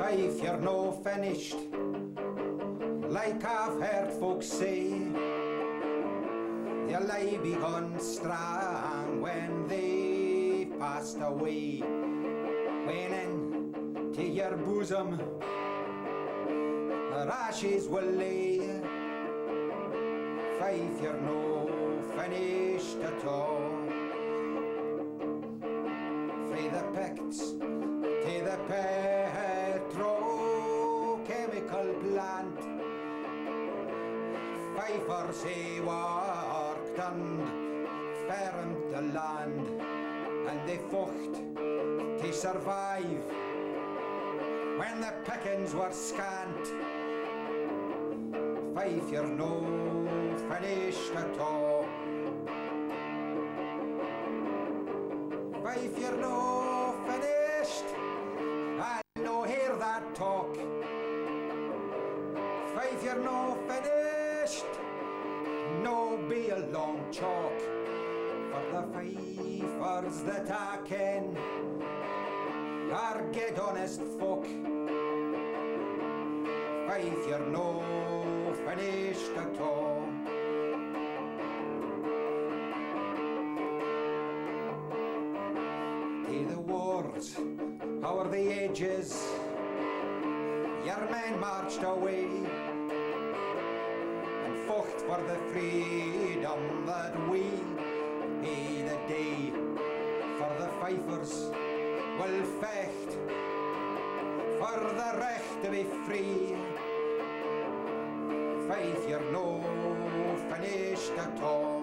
Fife, you're no finished, like I've heard folks say. Your lie begun strong when they passed away. When into your bosom her ashes will lay. Fife, you're no finished at all. Frae the Picts to the petrochemical plant, Fifers they worked and farmed the land, and they fought to survive when the pickings were scant. Fife, you're no finished at all. Fife, you're no finished, I'll no hear that talk. Fife, you're no finished, no be a long chalk. For the Fifers that I ken are good honest folk. Fife, you're no finished at all. To the wars o'er the ages your men marched away and fought for the freedom that we made the day. For the Fifers will fecht for the recht to be free. Fife, you're no finished at all.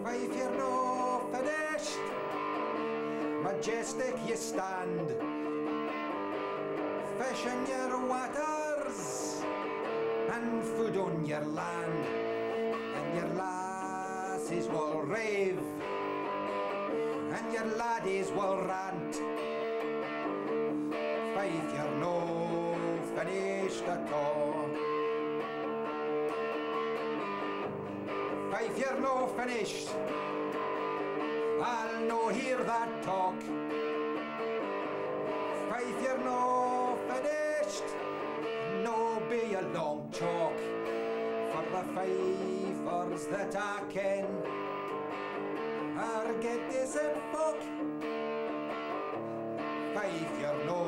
Fife, you're no finished, majestic you stand, fish in your waters and food on your land, and your lassies will rave and your laddies will rant. Fife, you're no finished at all. Fife, you're no finished, I'll no hear that talk. Fife, you're no finished, no be a long chalk. For the Fifers that I ken are good decent folk. Fife, you're no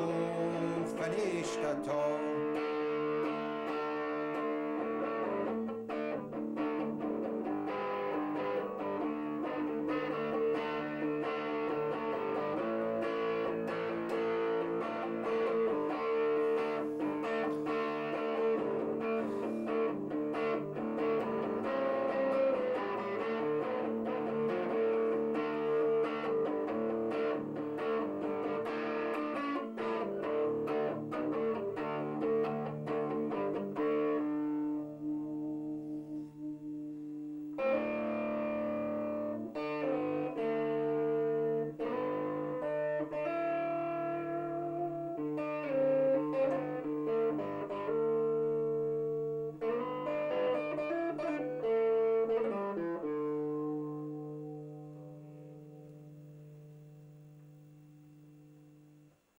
finished at all.